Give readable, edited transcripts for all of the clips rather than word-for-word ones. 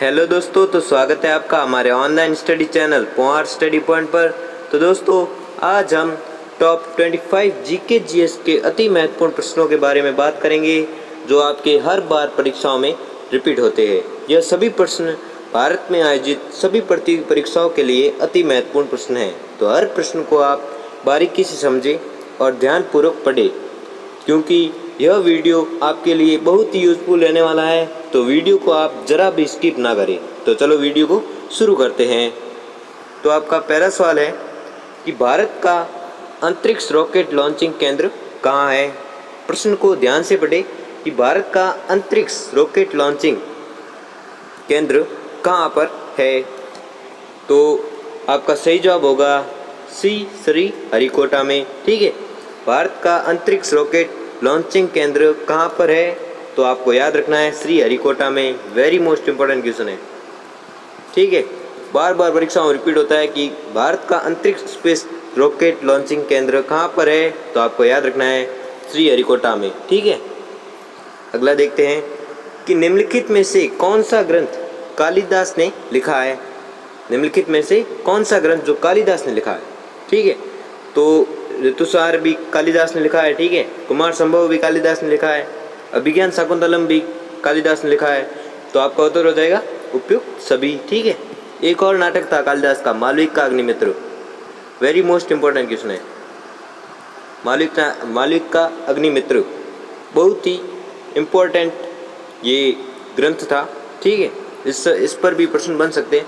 Hello दोस्तों, तो स्वागत है आपका हमारे online study channel Pohar study point पर। तो दोस्तों, आज हम टॉप 25 जीके जीएस के अति महत्वपूर्ण प्रश्नों के बारे में बात करेंगे जो आपके हर बार परीक्षाओं में रिपीट होते हैं। यह सभी प्रश्न भारत में आयोजित सभी परीक्षाओं के लिए अति महत्वपूर्ण प्रश्न हैं। तो हर प्रश्न को आप बारीकी से समझें और ध्यानपूर्वक पढ़ें, क्योंकि यह वीडियो आपके लिए बहुत ही यूज़फुल रहने वाला है। तो वीडियो को आप ज़रा भी स्किप ना करें। तो चलो वीडियो को शुरू करते हैं। तो आपका पहला सवाल है कि भारत का अंतरिक्ष रॉकेट लॉन्चिंग केंद्र कहाँ है। प्रश्न को ध्यान से पढ़ें कि भारत का अंतरिक्ष रॉकेट लॉन्चिंग केंद्र कहाँ पर है। तो आपका सही जवाब होगा सी, श्रीहरिकोटा में। ठीक है, भारत का अंतरिक्ष रॉकेट लॉन्चिंग केंद्र कहाँ पर है, तो आपको याद रखना है श्रीहरिकोटा में। वेरी मोस्ट इंपॉर्टेंट क्वेश्चन है। ठीक है, बार बार परीक्षाओं में रिपीट होता है कि भारत का अंतरिक्ष स्पेस रॉकेट लॉन्चिंग केंद्र कहाँ पर है, तो आपको याद रखना है श्रीहरिकोटा में। ठीक है, अगला देखते हैं कि निम्नलिखित में से कौन सा ग्रंथ कालिदास ने लिखा है। निम्नलिखित में से कौन सा ग्रंथ जो कालिदास ने लिखा है। ठीक है, तो ऋतुसार भी कालिदास ने लिखा है। ठीक है, कुमार संभव भी कालिदास ने लिखा है। अभिज्ञान शाकुंतलम भी कालिदास ने लिखा है। तो आपका उत्तर हो जाएगा उपयुक्त सभी। ठीक है, एक और नाटक था कालिदास का, मालविका का Agnimitra. Very most important question है। मालविका का अग्निमित्र बहुत ही इम्पोर्टेंट ये ग्रंथ था। ठीक है, इस पर भी प्रश्न बन सकते हैं।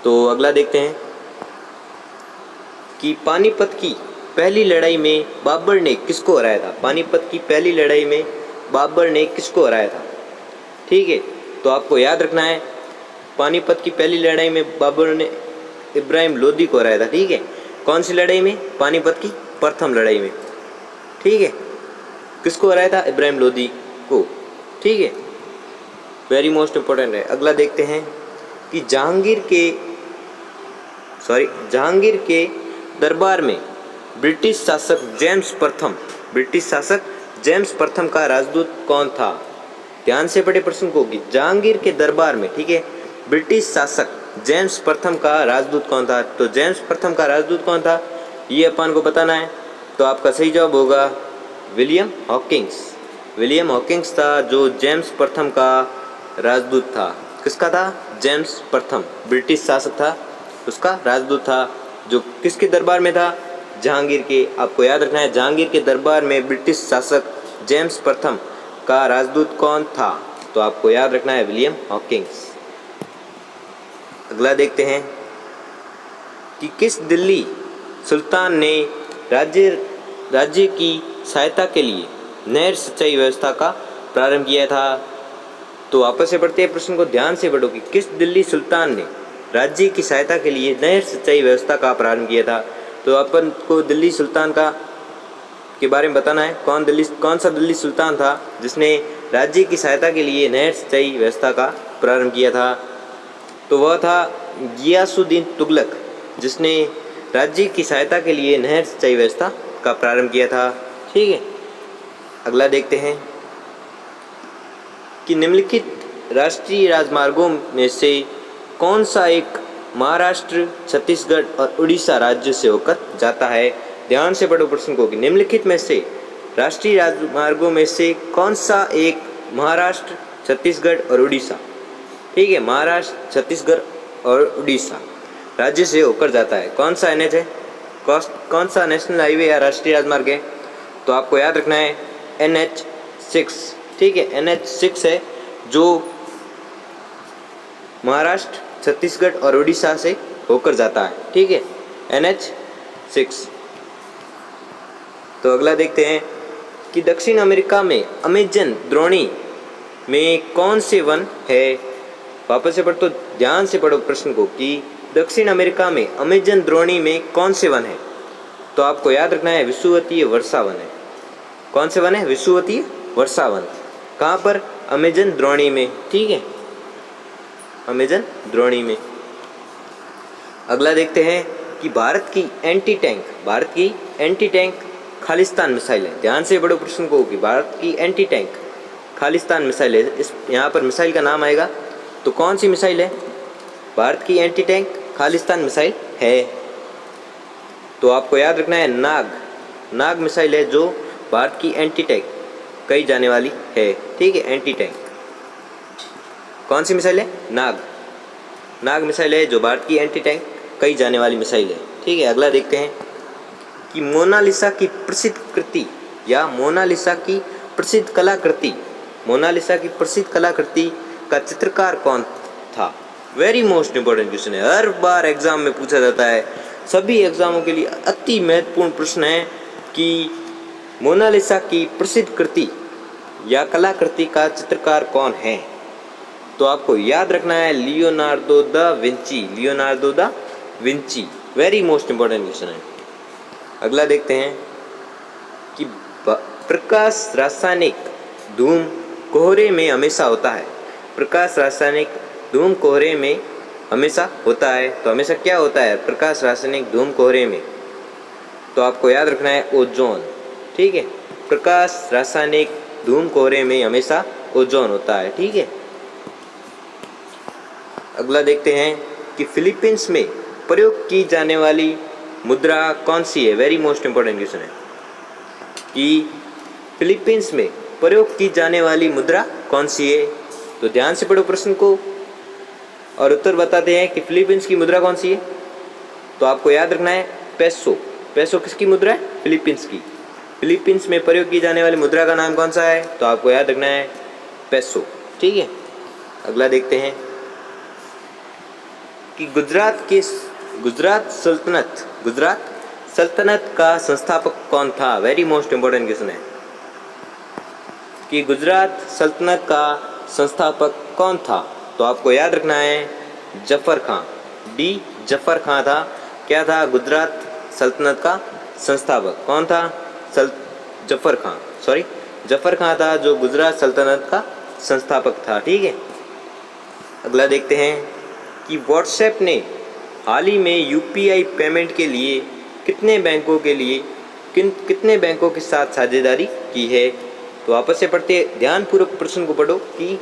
तो अगला देखते हैं कि पानीपत की पहली लड़ाई में बाबर ने किसको हराया था। पानीपत की पहली लड़ाई में बाबर ने किसको हराया था। ठीक है, तो आपको याद रखना है पानीपत की पहली लड़ाई में बाबर ने इब्राहिम लोदी को हराया था। ठीक है, कौन सी लड़ाई में? पानीपत की प्रथम लड़ाई में। ठीक है, किसको हराया था? इब्राहिम लोदी को। ठीक है, वेरी मोस्ट इंपॉर्टेंट है। अगला देखते हैं कि जहांगीर के दरबार में ब्रिटिश शासक जेम्स प्रथम का राजदूत कौन था। ध्यान से पढ़े प्रश्न को कि जहांगीर के दरबार में, ठीक है, ब्रिटिश शासक जेम्स प्रथम का राजदूत कौन था। तो जेम्स प्रथम का राजदूत कौन था, ये अपन को बताना है। तो आपका सही जवाब होगा विलियम हॉकिंस। विलियम हॉकिंस था जो जेम्स प्रथम का राजदूत था। किसका था? जेम्स प्रथम, ब्रिटिश शासक था, उसका राजदूत था, जो किसके दरबार में था? जहांगीर के। आपको याद रखना है जहांगीर के दरबार में ब्रिटिश शासक जेम्स प्रथम का राजदूत कौन था। तो आपको याद रखना है विलियम हॉकिंस। अगला देखते हैं कि किस दिल्ली सुल्तान ने राज्य की सहायता के लिए नहर सिंचाई व्यवस्था का प्रारंभ किया था। तो वापस से पढ़ते हैं प्रश्न को, ध्यान से पढ़ो कि किस दिल्ली सुल्तान ने राज्य की सहायता के लिए नहर सिंचाई व्यवस्था का प्रारंभ किया था। तो अपन को दिल्ली सुल्तान के बारे में बताना है। कौन सा दिल्ली सुल्तान था जिसने राज्य की सहायता के लिए नहर सिंचाई व्यवस्था का प्रारंभ किया था। तो वह था गियासुद्दीन तुगलक, जिसने राज्य की सहायता के लिए नहर सिंचाई व्यवस्था का प्रारंभ किया था। ठीक है, अगला देखते हैं कि निम्नलिखित राष्ट्रीय राजमार्गों में से कौन सा एक महाराष्ट्र, छत्तीसगढ़ और उड़ीसा राज्य से होकर जाता है। ध्यान से पढ़ो प्रश्न को कि निम्नलिखित में से राष्ट्रीय राजमार्गों में से कौन सा एक महाराष्ट्र, छत्तीसगढ़ और उड़ीसा, ठीक है, महाराष्ट्र, छत्तीसगढ़ और उड़ीसा राज्य से होकर जाता है। कौन सा एनएच है, कौन सा नेशनल हाईवे या राष्ट्रीय राजमार्ग है। तो आपको याद रखना है NH6। ठीक है, NH6 है जो महाराष्ट्र, छत्तीसगढ़ और उड़ीसा से होकर जाता है। ठीक है, NH6। तो अगला देखते हैं कि दक्षिण अमेरिका में अमेजन द्रोणी में कौन से वन है। वापस से पढ़ो, तो ध्यान से पढ़ो प्रश्न को कि दक्षिण अमेरिका में अमेजन द्रोणी में कौन से वन है। तो आपको याद रखना है विषुवतीय वर्षा वन है। कौन से वन है? विषुवतीय वर्षा वन। कहाँ पर? अमेजन द्रोणी में। ठीक है, अमेजन द्रोणी में। अगला देखते हैं कि भारत की एंटी टैंक खालिस्तान मिसाइल है। ध्यान से पढ़ो प्रश्न को कि भारत की एंटी टैंक खालिस्तान मिसाइल है। इस यहाँ पर मिसाइल का नाम आएगा तो कौन सी मिसाइल है? भारत की एंटी टैंक खालिस्तान मिसाइल है। तो आपको याद रखना है नाग मिसाइल है जो भारत की एंटी टैंक कही जाने वाली है। ठीक है, एंटी टैंक कौन सी मिसाइल है? नाग मिसाइल है जो भारत की एंटी टैंक कही जाने वाली मिसाइल है। ठीक है, अगला देखते हैं कि मोनालिसा की प्रसिद्ध कृति या मोनालिसा की प्रसिद्ध कलाकृति का चित्रकार कौन था? वेरी मोस्ट इंपॉर्टेंट क्वेश्चन है, हर बार एग्जाम में पूछा जाता है। सभी एग्जामों के लिए अति महत्वपूर्ण प्रश्न है कि मोनालिसा की प्रसिद्ध कृति या कलाकृति का चित्रकार कौन है? तो आपको याद रखना है Leonardo da Vinci. Very most important question है। अगला देखते हैं कि प्रकाश रासायनिक धूम कोहरे में हमेशा होता है। प्रकाश रासायनिक धूम कोहरे में हमेशा होता है। तो हमेशा क्या होता है प्रकाश रासायनिक धूम कोहरे में? तो आपको याद रखना है ओजोन। ठीक है, प्रकाश रासायनिक धूम कोहरे में हमेशा ओजोन होता है। ठीक है, अगला देखते हैं कि फिलीपींस में प्रयोग की जाने वाली मुद्रा कौन सी है? वेरी मोस्ट इंपॉर्टेंट क्वेश्चन है कि फिलीपींस में प्रयोग की जाने वाली मुद्रा कौन सी है? तो ध्यान से पढ़ो प्रश्न को और उत्तर बताते हैं कि फिलीपींस की मुद्रा कौन सी है। तो आपको याद रखना है पेसो किसकी मुद्रा है? फिलीपींस की। फिलीपींस में प्रयोग की जाने वाली मुद्रा का नाम कौन सा है? तो आपको याद रखना है पेसो। ठीक है, अगला देखते हैं कि गुजरात सल्तनत का संस्थापक कौन था? वेरी मोस्ट इंपॉर्टेंट क्वेश्चन है कि गुजरात सल्तनत का संस्थापक कौन था? तो आपको याद रखना है जफर खां था। क्या था? गुजरात सल्तनत का संस्थापक कौन था? जफर खां था जो गुजरात सल्तनत का संस्थापक था। ठीक है, अगला देखते हैं कि व्हाट्सएप ने हाल ही में यूपीआई पेमेंट के लिए कितने बैंकों के साथ साझेदारी की है? तो वापस से पढ़ते हैं, ध्यानपूर्वक प्रश्न को पढ़ो कि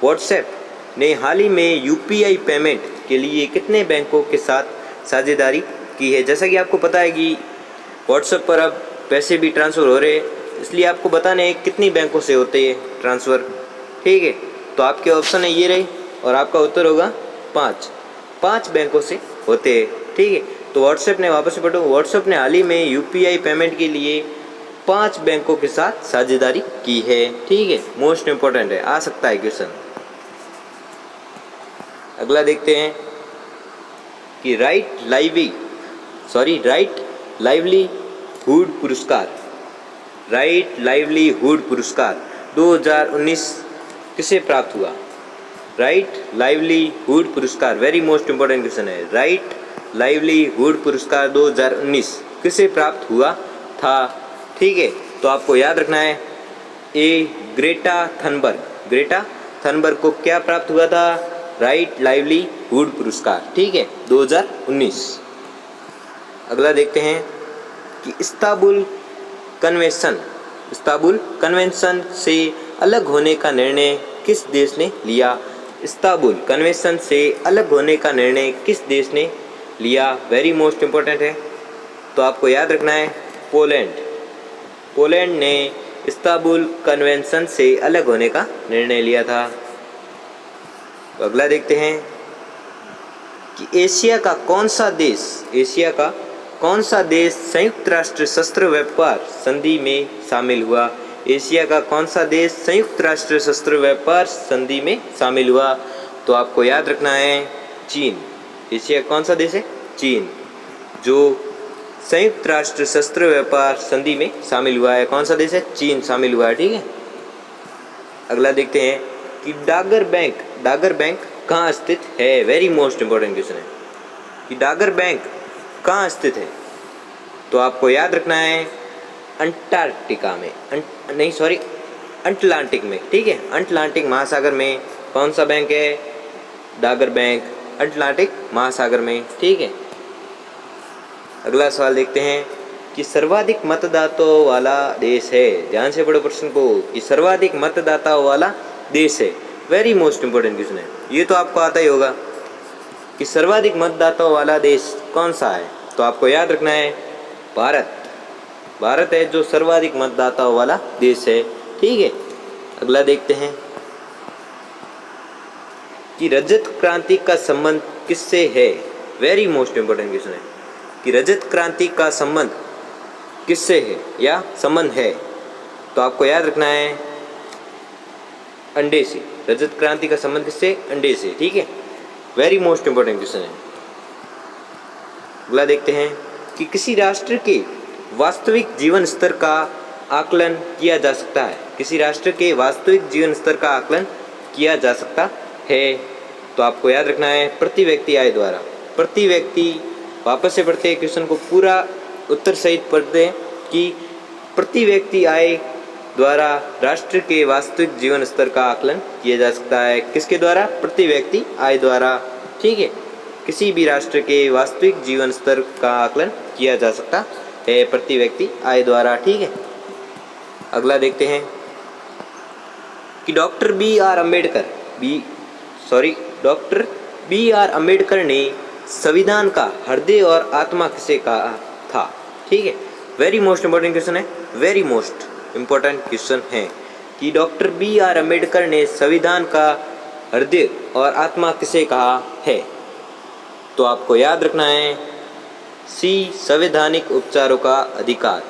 व्हाट्सएप ने हाल ही में यूपीआई पेमेंट के लिए कितने बैंकों के साथ साझेदारी की है? जैसा कि आपको पता है कि व्हाट्सएप पर अब पैसे भी ट्रांसफ़र हो रहे हैं, इसलिए आपको बताने हैं कितनी बैंकों से होते हैं ट्रांसफ़र। ठीक है, तो आपके ऑप्शन है ये रहे और आपका उत्तर होगा 5 बैंकों से होते हैं। ठीक है, तो व्हाट्सएप ने, वापस से पढ़ो, व्हाट्सएप ने हाल ही में यूपीआई पेमेंट के लिए 5 बैंकों के साथ साझेदारी की है। ठीक है, मोस्ट इंपॉर्टेंट है, आ सकता है क्वेश्चन। अगला देखते हैं कि राइट लाइवलीहुड पुरस्कार 2019 किसे प्राप्त हुआ? राइट लाइवलीहुड पुरस्कार, वेरी मोस्ट इंपॉर्टेंट क्वेश्चन है। राइट लाइवलीहुड पुरस्कार 2019 किसे प्राप्त हुआ था? ठीक है, तो आपको याद रखना है ग्रेटा थनबर्ग को क्या प्राप्त हुआ था? राइट लाइवलीहुड पुरस्कार। ठीक है, 2019। अगला देखते हैं कि इस्तांबुल कन्वेंशन से अलग होने का निर्णय किस देश ने लिया? इस्तांबुल कन्वेंशन से अलग होने का निर्णय किस देश ने लिया? वेरी मोस्ट इंपॉर्टेंट है। तो आपको याद रखना है पोलैंड ने इस्तांबुल कन्वेंशन से अलग होने का निर्णय लिया था। तो अगला देखते हैं कि एशिया का कौन सा देश संयुक्त राष्ट्र शस्त्र व्यापार संधि में शामिल हुआ? एशिया का कौन सा देश संयुक्त राष्ट्र शस्त्र व्यापार संधि में शामिल हुआ? तो आपको याद रखना है चीन। एशिया कौन सा देश है? चीन, जो संयुक्त राष्ट्र शस्त्र व्यापार संधि में शामिल हुआ है। कौन सा देश है? चीन शामिल हुआ है। ठीक है, अगला देखते हैं कि डागर बैंक कहाँ स्थित है? वेरी मोस्ट इंपॉर्टेंट क्वेश्चन है कि डागर बैंक कहाँ स्थित है? तो आपको याद रखना है अंटार्कटिका में, अटलांटिक में। ठीक है, अटलांटिक महासागर में कौन सा बैंक है? डागर बैंक अटलांटिक महासागर में। ठीक है, अगला सवाल देखते हैं कि सर्वाधिक मतदाताओं वाला देश है। ध्यान से पढ़ो प्रश्न को कि सर्वाधिक मतदाताओं वाला देश है। वेरी मोस्ट इंपॉर्टेंट क्वेश्चन है, ये तो आपको आता ही होगा कि सर्वाधिक मतदाताओं वाला देश कौन सा है। तो आपको याद रखना है भारत। भारत है जो सर्वाधिक मतदाताओं वाला देश है। ठीक है, अगला देखते हैं कि रजत क्रांति का संबंध किससे है। वेरी मोस्ट इंपॉर्टेंट क्वेश्चन है कि रजत क्रांति का संबंध किससे है या संबंध है। तो आपको याद रखना है अंडे से। रजत क्रांति का संबंध किससे? अंडे से। ठीक है, वेरी मोस्ट इंपॉर्टेंट क्वेश्चन है। अगला देखते हैं कि किसी राष्ट्र के वास्तविक जीवन स्तर का आकलन किया जा सकता है। किसी राष्ट्र के वास्तविक जीवन स्तर का आकलन किया जा सकता है। तो आपको याद रखना है प्रति व्यक्ति आय द्वारा। प्रति व्यक्ति, वापस से पढ़ते हैं क्वेश्चन को, पूरा उत्तर सहित पढ़ते हैं कि प्रति व्यक्ति आय द्वारा राष्ट्र के वास्तविक जीवन स्तर का आकलन किया जा सकता है। किसके द्वारा? प्रति व्यक्ति आय द्वारा। ठीक है, किसी भी राष्ट्र के वास्तविक जीवन स्तर का आकलन किया जा सकता है प्रति व्यक्ति आय द्वारा। ठीक है, अगला देखते हैं कि डॉक्टर बी आर अम्बेडकर ने संविधान का हृदय और आत्मा किसे कहा था। ठीक है, वेरी मोस्ट इंपॉर्टेंट क्वेश्चन है। वेरी मोस्ट इंपॉर्टेंट क्वेश्चन है कि डॉक्टर बी आर अम्बेडकर ने संविधान का हृदय और आत्मा किसे कहा है। तो आपको याद रखना है सी, संवैधानिक उपचारों का अधिकार,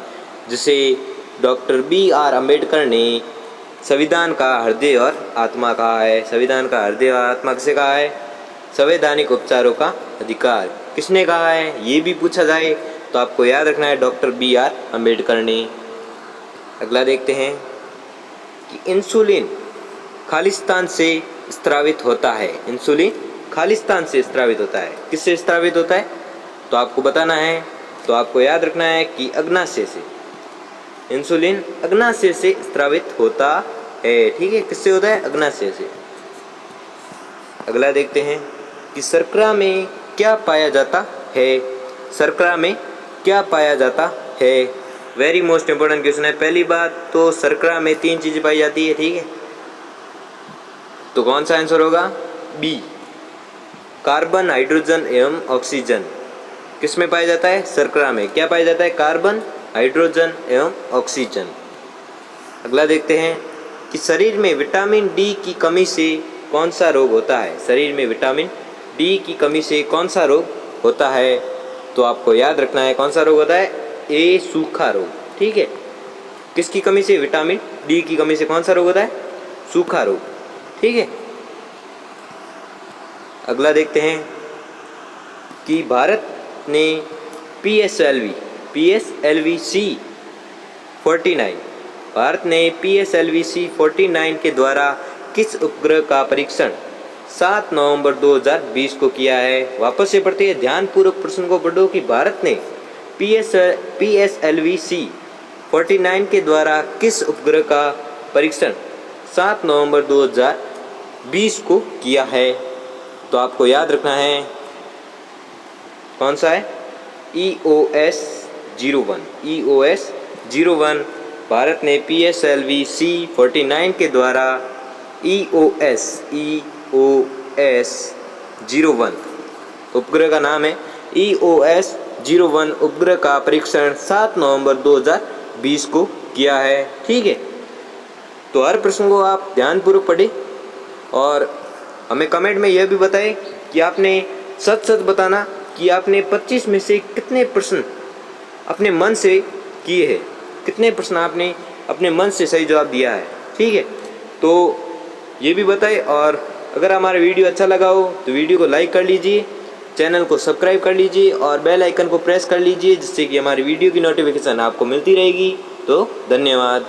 जिसे डॉक्टर बी आर अम्बेडकर ने संविधान का हृदय और आत्मा कहा है। संविधान का हृदय और आत्मा किसे कहा है? संवैधानिक उपचारों का अधिकार किसने कहा है, ये भी पूछा जाए तो आपको याद रखना है डॉक्टर बी आर अम्बेडकर ने। अगला देखते हैं कि इंसुलिन खालिस्तान से स्रावित होता है। इंसुलिन खालिस्तान से स्रावित होता है। किससे स्रावित होता है? तो आपको बताना है। तो आपको याद रखना है कि अग्नाशय से। इंसुलिन अग्नाशय से स्रावित होता है। ठीक है, किससे होता है? अग्नाशय से। अगला देखते हैं कि शर्करा में क्या पाया जाता है। शर्करा में क्या पाया जाता है? वेरी मोस्ट इंपॉर्टेंट क्वेश्चन है। पहली बात तो शर्करा में 3 चीज़ें पाई जाती है। ठीक है, तो कौन सा आंसर होगा? बी, कार्बन, हाइड्रोजन एवं ऑक्सीजन। किस में पाया जाता है? शर्करा में। क्या पाया जाता है? कार्बन, हाइड्रोजन एवं ऑक्सीजन। अगला देखते हैं कि शरीर में विटामिन डी की कमी से कौन सा रोग होता है। शरीर में विटामिन डी की कमी से कौन सा रोग होता है? तो आपको याद रखना है कौन सा रोग होता है? ए, सूखा रोग। ठीक है, किसकी कमी से? विटामिन डी की कमी से कौन सा रोग होता है? सूखा रोग। ठीक है, अगला देखते हैं कि भारत ने PSLV-49 के द्वारा किस उपग्रह का परीक्षण 7 नवंबर 2020 को किया है। वापस से पढ़ते हैं, ध्यानपूर्वक प्रश्न को पढ़ो कि भारत ने PSLV-49 के द्वारा किस उपग्रह का परीक्षण 7 नवंबर 2020 को किया है। तो आपको याद रखना है कौन सा है? EOS-01। भारत ने PSLV-49 के द्वारा EOS-01 उपग्रह का नाम है। EOS-01 उपग्रह का परीक्षण 7 नवंबर 2020 को किया है। ठीक है, तो हर प्रश्न को आप ध्यानपूर्वक पढ़ें और हमें कमेंट में यह भी बताएं कि आपने सच बताना कि आपने 25 में से कितने प्रश्न अपने मन से किए हैं, कितने प्रश्न आपने अपने मन से सही जवाब दिया है। ठीक है, तो ये भी बताएं और अगर हमारा वीडियो अच्छा लगा हो तो वीडियो को लाइक कर लीजिए, चैनल को सब्सक्राइब कर लीजिए और बेल आइकन को प्रेस कर लीजिए, जिससे कि हमारी वीडियो की नोटिफिकेशन आपको मिलती रहेगी। तो धन्यवाद।